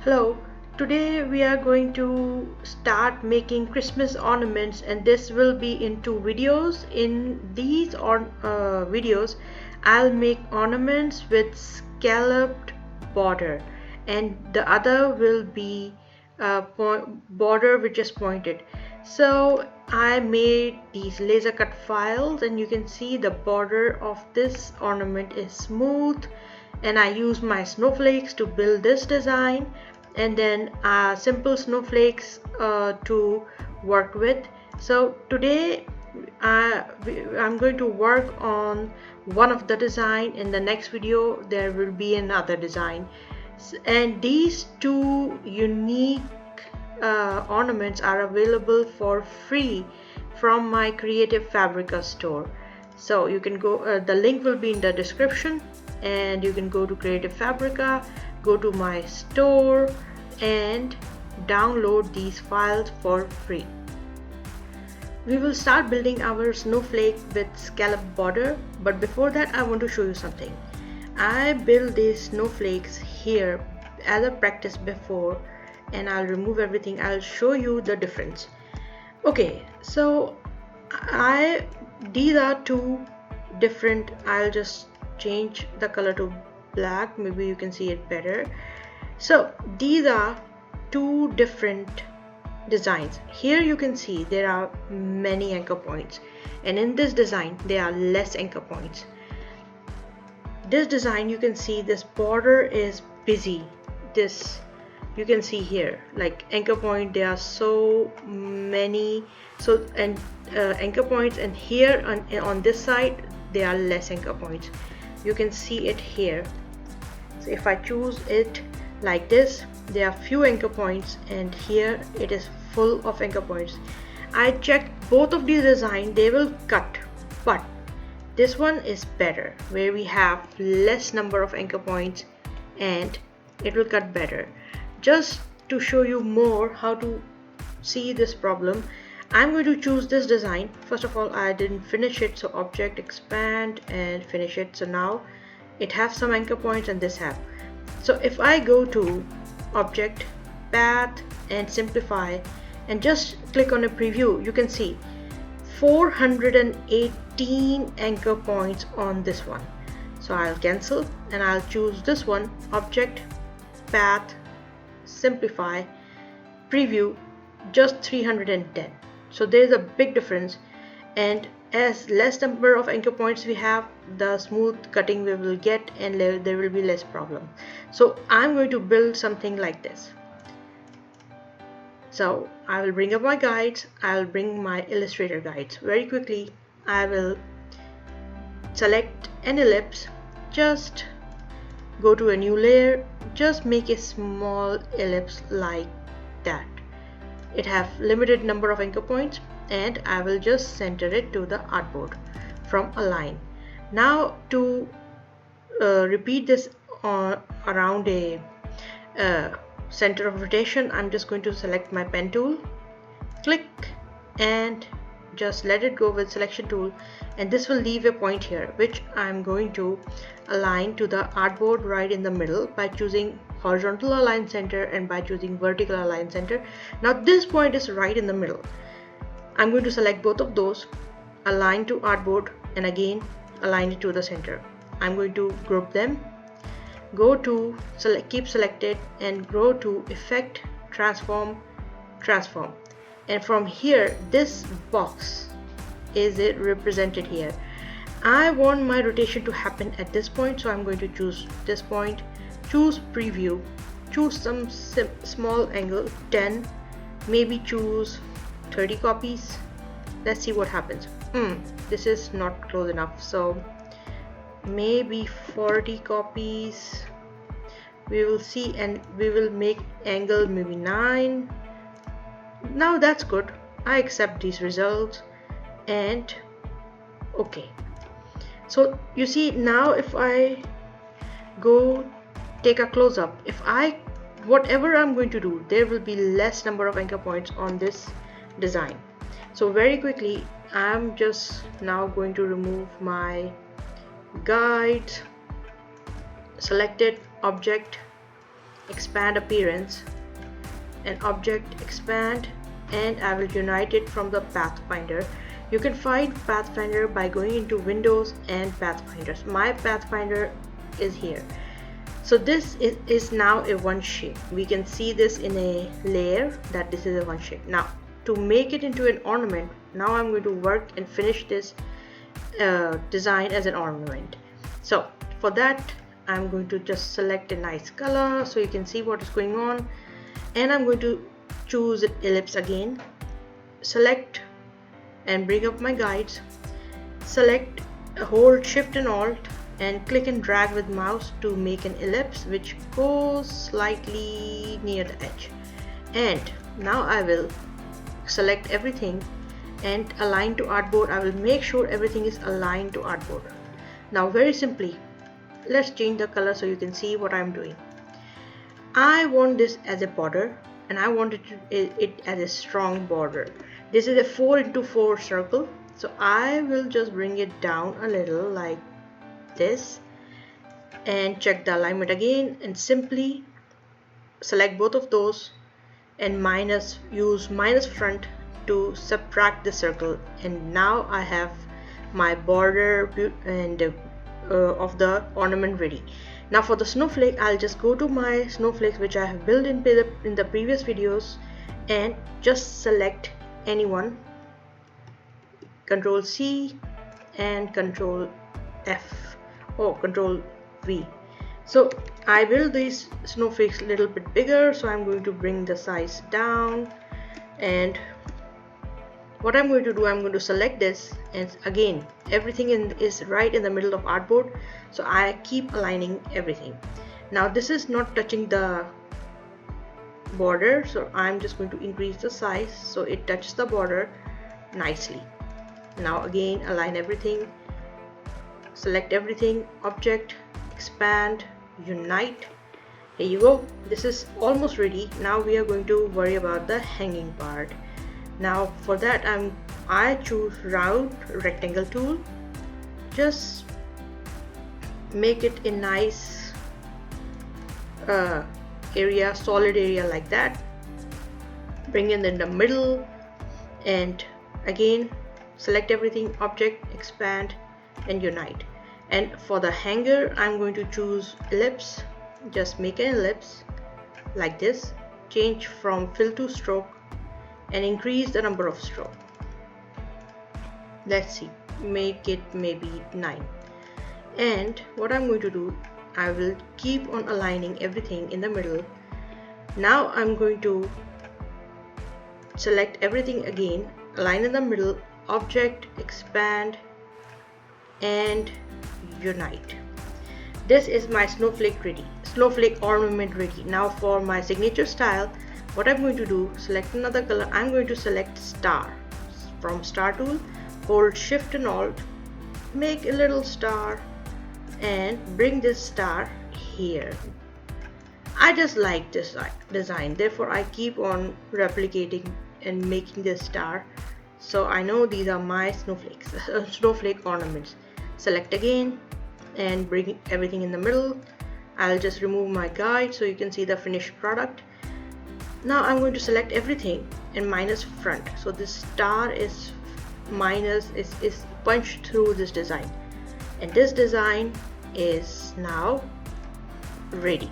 Hello, today we are going to start making Christmas ornaments, and this will be in two videos. In these videos, I'll make ornaments with scalloped border, and the other will be border which is pointed. So I made these laser cut files, and you can see the border of this ornament is smooth, and I use my snowflakes to build this design, and then simple snowflakes to work with. So today I'm going to work on one of the design. In the next video there will be another design, and these two unique ornaments are available for free from my Creative Fabrica store. So you can go, the link will be in the description, and you can go to Creative Fabrica, go to my store and download these files for free. We will start building our snowflake with scallop border, but before that I want to show you something. I built these snowflakes here as a practice before, and I'll remove everything. I'll show you the difference. Okay, so these are two different. I'll just change the color to black, maybe you can see it better. So these are two different designs. Here you can see there are many anchor points, and in this design there are less anchor points. This design, you can see this border is busy. This you can see here, like anchor point, there are so many, anchor points, and here on this side there are less anchor points. You can see it here. So if I choose it like this, there are few anchor points, and here it is full of anchor points. I checked both of these designs, they will cut, but this one is better, where we have less number of anchor points and it will cut better. Just to show you more how to see this problem, I'm going to choose this design. First of all, I didn't finish it, so object, expand and finish it. So now it has some anchor points and this have. So if I go to object, path and simplify and just click on a preview, you can see 418 anchor points on this one. So I'll cancel and I'll choose this one, object, path, simplify, preview, just 310. So there's a big difference, and as less number of anchor points we have, the smooth cutting we will get, and there will be less problem. So I'm going to build something like this. So I will bring up my guides, I'll bring my Illustrator guides. Very quickly I will select an ellipse, just go to a new layer, just make a small ellipse like that. It have limited number of anchor points, and I will just center it to the artboard from align. Now to repeat this around a center of rotation, I'm just going to select my pen tool, click and just let it go with selection tool, and this will leave a point here which I'm going to align to the artboard right in the middle by choosing horizontal align center and by choosing vertical align center. Now this point is right in the middle. I'm going to select both of those, align to artboard, and again align it to the center. I'm going to group them, go to select, keep selected, and go to effect, transform, transform, and from here this box is it represented here. I want my rotation to happen at this point, so I'm going to choose this point, choose preview, choose some small angle, 10, maybe choose 30 copies. Let's see what happens. This is not close enough, so maybe 40 copies. We will see, and we will make angle maybe 9. Now that's good. I accept these results and okay. So you see now, if I go take a close-up, whatever I'm going to do, there will be less number of anchor points on this design. So very quickly I'm just now going to remove my guide, selected, object, expand appearance, and object expand, and I will unite it from the Pathfinder. You can find Pathfinder by going into Windows and Pathfinders. My Pathfinder is here. So this is now a one shape. We can see this in a layer that this is a one shape. Now to make it into an ornament, now I'm going to work and finish this design as an ornament. So for that I'm going to just select a nice color so you can see what is going on, and I'm going to choose an ellipse again, select and bring up my guides, select, hold shift and alt and click and drag with mouse to make an ellipse which goes slightly near the edge. And now I will select everything and align to artboard. I will make sure everything is aligned to artboard. Now very simply, let's change the color so you can see what I'm doing. I want this as a border, and I want it as a strong border. This is a 4x4 circle, so I will just bring it down a little like this and check the alignment again, and simply select both of those and use minus front to subtract the circle, and now I have my border and of the ornament ready. Now for the snowflake, I'll just go to my snowflakes which I have built in the previous videos and just select anyone, Control C and Control F or Control V. So I build these snowflakes a little bit bigger, so I'm going to bring the size down, and what I'm going to do, I'm going to select this, and again everything is right in the middle of artboard, so I keep aligning everything. Now this is not touching the border, so I'm just going to increase the size so it touches the border nicely. Now again align everything, select everything, object, expand, unite. Here you go. This is almost ready. Now we are going to worry about the hanging part. Now for that I choose round rectangle tool, just make it a nice area, solid area like that, bring it in the middle, and again select everything, object, expand and unite. And for the hanger I'm going to choose ellipse, just make an ellipse like this, change from fill to stroke and increase the number of stroke. Let's see, make it maybe 9. And what I'm going to do, I will keep on aligning everything in the middle. Now I'm going to select everything again, align in the middle, object, expand and unite. This is my snowflake ornament ready. Now for my signature style, what I'm going to do, select another color. I'm going to select star. From star tool, hold shift and alt, make a little star and bring this star here. I just like this design, therefore I keep on replicating and making this star, so I know these are my snowflakes, snowflake ornaments. Select again and bring everything in the middle. I'll just remove my guide so you can see the finished product. Now I'm going to select everything and minus front, so this star is punched through this design, and this design is now ready.